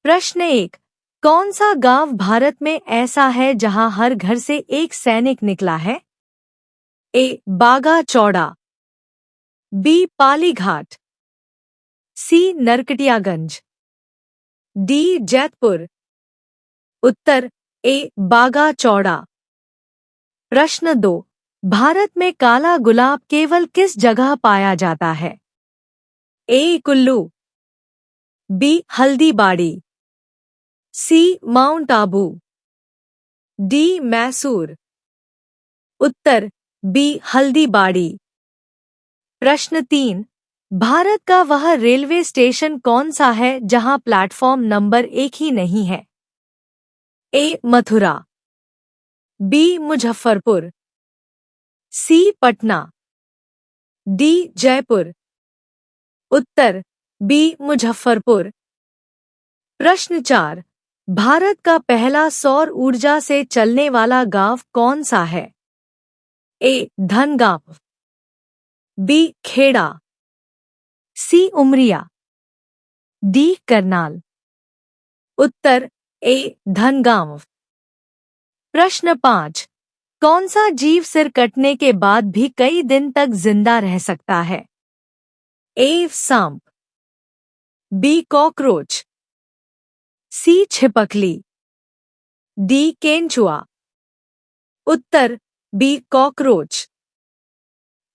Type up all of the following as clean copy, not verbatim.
प्रश्न 1। कौन सा गांव भारत में ऐसा है जहां हर घर से एक सैनिक निकला है? ए. बागा चौड़ा, बी. पालीघाट, सी. नरकटियागंज, डी. जैतपुर। उत्तर ए. बागा चौड़ा। प्रश्न 2। भारत में काला गुलाब केवल किस जगह पाया जाता है? A. Kullu, B. Haldibari, C. Mount Abu, D. Mysore. उत्तर बी. हल्दीबाड़ी। प्रश्न 3। भारत का वह रेलवे स्टेशन कौन सा है जहां प्लेटफॉर्म नंबर एक ही नहीं है? ए. मथुरा, बी. मुजफ्फरपुर, सी. पटना, डी. जयपुर। उत्तर बी. मुजफ्फरपुर। प्रश्न 4। भारत का पहला सौर ऊर्जा से चलने वाला गांव कौन सा है? ए. धनगांव, बी. खेड़ा, सी. उमरिया, डी. करनाल। उत्तर ए. धनगांव। प्रश्न 5। कौन सा जीव सिर कटने के बाद भी कई दिन तक जिंदा रह सकता है? ए. सांप, बी. कॉकरोच, सी. छिपकली, डी. केंचुआ। उत्तर बी. कॉकरोच।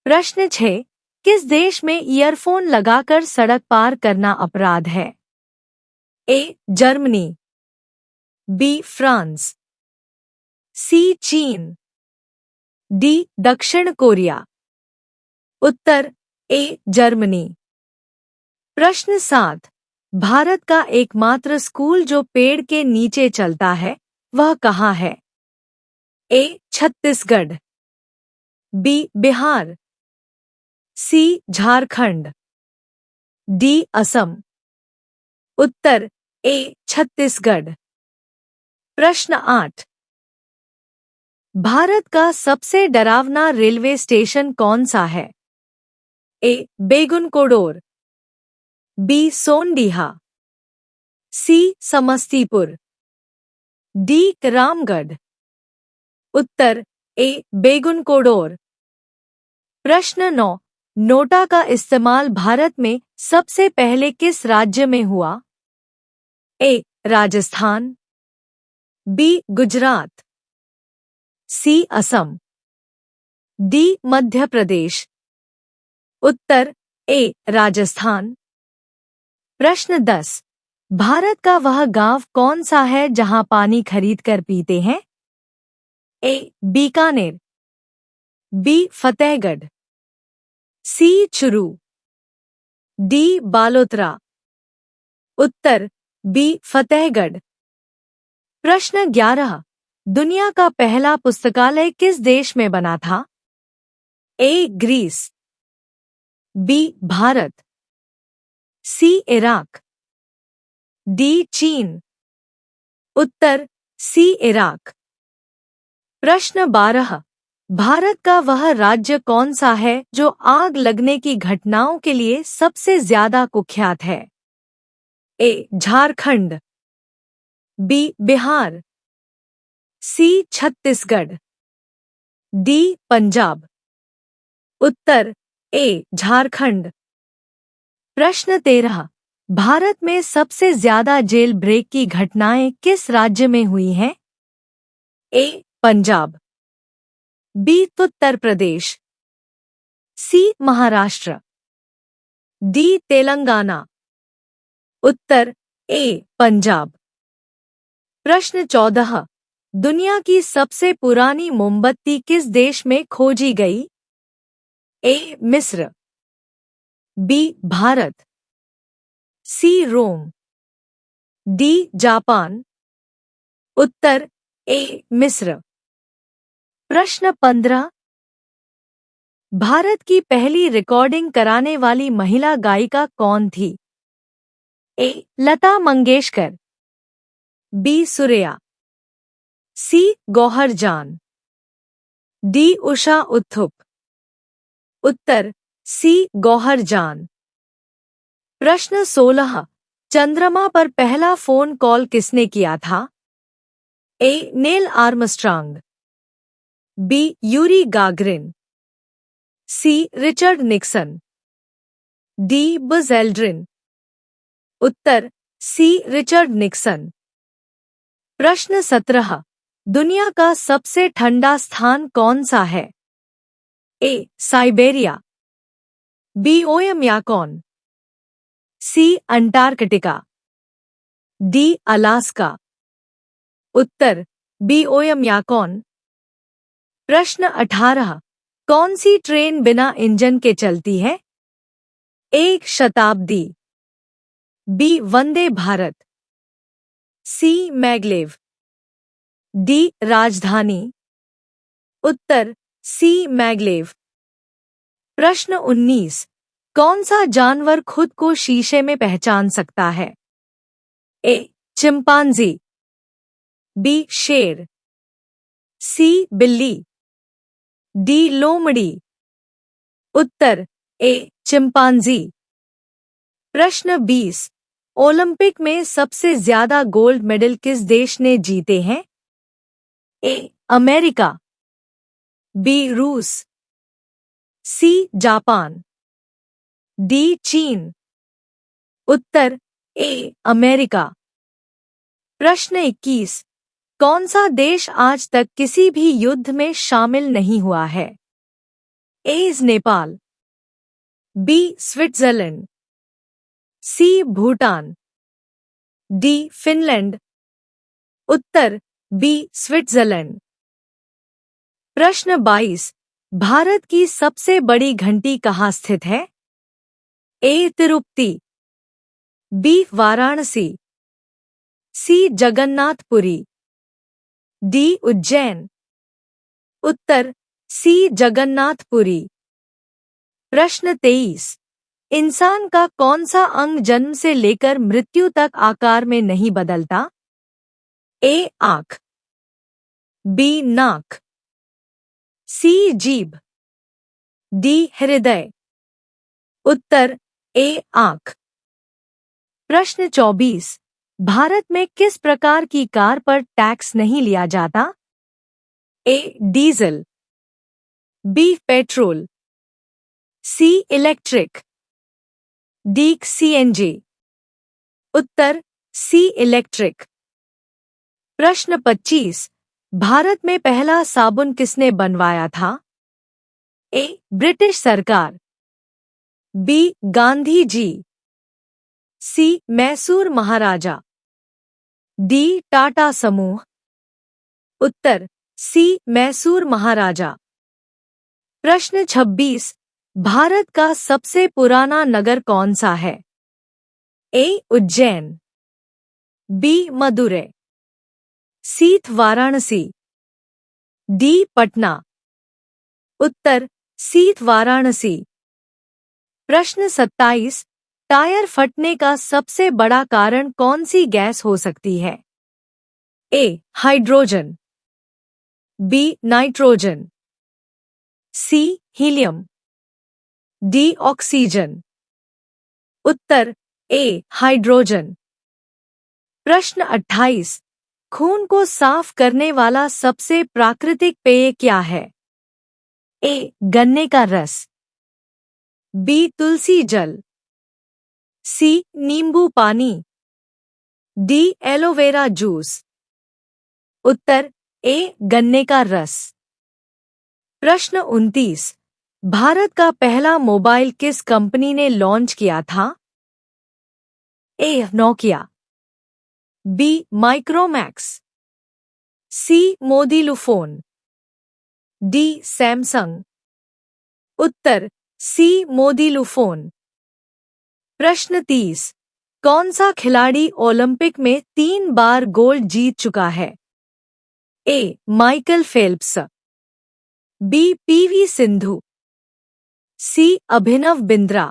प्रश्न 6। किस देश में ईयरफोन लगाकर सड़क पार करना अपराध है? A. Germany, B. France, C. चीन, डी. दक्षिण कोरिया। उत्तर ए. जर्मनी। प्रश्न 7। भारत का एकमात्र स्कूल जो पेड़ के नीचे चलता है वह कहाँ है? ए. छत्तीसगढ़, बी. बिहार, सी. झारखंड, डी. असम। उत्तर ए. छत्तीसगढ़। प्रश्न 8। भारत का सबसे डरावना रेलवे स्टेशन कौन सा है? ए. बेगुनकोडोर, बी. सोनडीहा, सी. समस्तीपुर, डी. रामगढ़। उत्तर ए. बेगुनकोडोर। प्रश्न 9। नोटा का इस्तेमाल भारत में सबसे पहले किस राज्य में हुआ? ए. राजस्थान, बी. गुजरात, सी. असम, डी. मध्य प्रदेश। उत्तर ए. राजस्थान। प्रश्न 10। भारत का वह गांव कौन सा है जहां पानी खरीद कर पीते हैं? ए. बीकानेर, बी. फतेहगढ़, सी. चुरू, डी. बालोतरा। उत्तर बी. फतेहगढ़। प्रश्न 11। दुनिया का पहला पुस्तकालय किस देश में बना था? A. Greece, B. Bharat, C. Iraq, D. चीन। उत्तर सी. इराक। प्रश्न 12। भारत का वह राज्य कौन सा है जो आग लगने की घटनाओं के लिए सबसे ज्यादा कुख्यात है? ए. झारखंड, बी. बिहार, सी. छत्तीसगढ़, डी. पंजाब। उत्तर ए. झारखंड। प्रश्न 13। भारत में सबसे ज्यादा जेल ब्रेक की घटनाएं किस राज्य में हुई हैं? ए. पंजाब, बी. उत्तर प्रदेश, सी. महाराष्ट्र, डी. तेलंगाना। उत्तर ए. पंजाब। प्रश्न 14। दुनिया की सबसे पुरानी मोमबत्ती किस देश में खोजी गई? ए. मिस्र, बी. भारत, सी. रोम, डी. जापान। उत्तर ए. मिस्र। प्रश्न 15। भारत की पहली रिकॉर्डिंग कराने वाली महिला गायिका कौन थी? ए. लता मंगेशकर, बी. सुरेया, सी. गौहर जान, डी. उषा उत्थुप। उत्तर सी. गौहर जान। प्रश्न 16। चंद्रमा पर पहला फोन कॉल किसने किया था? A. Neil Armstrong, B. Yuri Gagarin, C. Richard Nixon, D. Buzz Aldrin. उत्तर सी. Richard Nixon. प्रश्न 17, दुनिया का सबसे ठंडा स्थान कौन सा है? A. Siberia, B. Oymyakon, C. Antarctica, D. Alaska. उत्तर बी. ओयमयाकॉन। प्रश्न 18, कौन सी ट्रेन बिना इंजन के चलती है? A. Shatabdi, B. Vande Bharat, C. Maglev, D. Rajdhani. उत्तर सी. मैग्लेव। प्रश्न 19, कौन सा जानवर खुद को शीशे में पहचान सकता है? ए. Chimpanzee, B. शेर, सी. बिल्ली, डी. लोमड़ी। उत्तर ए. चिंपांजी। प्रश्न 20, ओलंपिक में सबसे ज्यादा गोल्ड मेडल किस देश ने जीते हैं? ए. America, B. रूस, सी. Japan, D. चीन। उत्तर ए. अमेरिका। प्रश्न 21, कौन सा देश आज तक किसी भी युद्ध में शामिल नहीं हुआ है? ए. नेपाल, बी. स्विट्जरलैंड, सी. भूटान, डी. फिनलैंड। उत्तर बी. स्विट्जरलैंड। प्रश्न 22, भारत की सबसे बड़ी घंटी कहाँ स्थित है? ए. तिरुपति, बी. वाराणसी, सी. जगन्नाथपुरी, डी. उज्जैन। उत्तर सी. जगन्नाथपुरी। प्रश्न 23, इंसान का कौन सा अंग जन्म से लेकर मृत्यु तक आकार में नहीं बदलता? ए. आँख, बी. नाक, सी. जीभ, डी. हृदय। उत्तर ए. आँख। प्रश्न 24, भारत में किस प्रकार की कार पर टैक्स नहीं लिया जाता? A. Diesel, B. Petrol, C. Electric, D. CNG. उत्तर सी. इलेक्ट्रिक। प्रश्न 25, भारत में पहला साबुन किसने बनवाया था? ए. ब्रिटिश सरकार, B. Gandhi ji, C. Mysore Maharaja, D. Tata समूह। उत्तर सी. मैसूर महाराजा। प्रश्न 26, भारत का सबसे पुराना नगर कौन सा है? ए. उज्जैन, बी. मदुरै, सी. वाराणसी, डी. पटना। उत्तर सी. वाराणसी। प्रश्न 27, टायर फटने का सबसे बड़ा कारण कौन सी गैस हो सकती है? A. Hydrogen, B. Nitrogen, C. Helium, D. Oxygen. उत्तर ए. हाइड्रोजन। प्रश्न 28, खून को साफ करने वाला सबसे प्राकृतिक पेय क्या है? ए. गन्ने का रस, बी. तुलसी जल, सी. नींबू पानी, डी. Aloe vera juice. उत्तर ए. गन्ने का रस। प्रश्न 29, भारत का पहला मोबाइल किस कंपनी ने लॉन्च किया था? A. Nokia, B. Micromax, C. मोदिलुफोन, डी. सैमसंग। उत्तर सी. मोदिलुफोन। प्रश्न 30, कौन सा खिलाड़ी ओलंपिक में 3 बार गोल्ड जीत चुका है? A. Michael Phelps, B. PV Sindhu, C. Abhinav Bindra,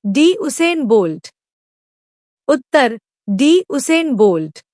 D. Usain Bolt. उत्तर डी. Usain bolt.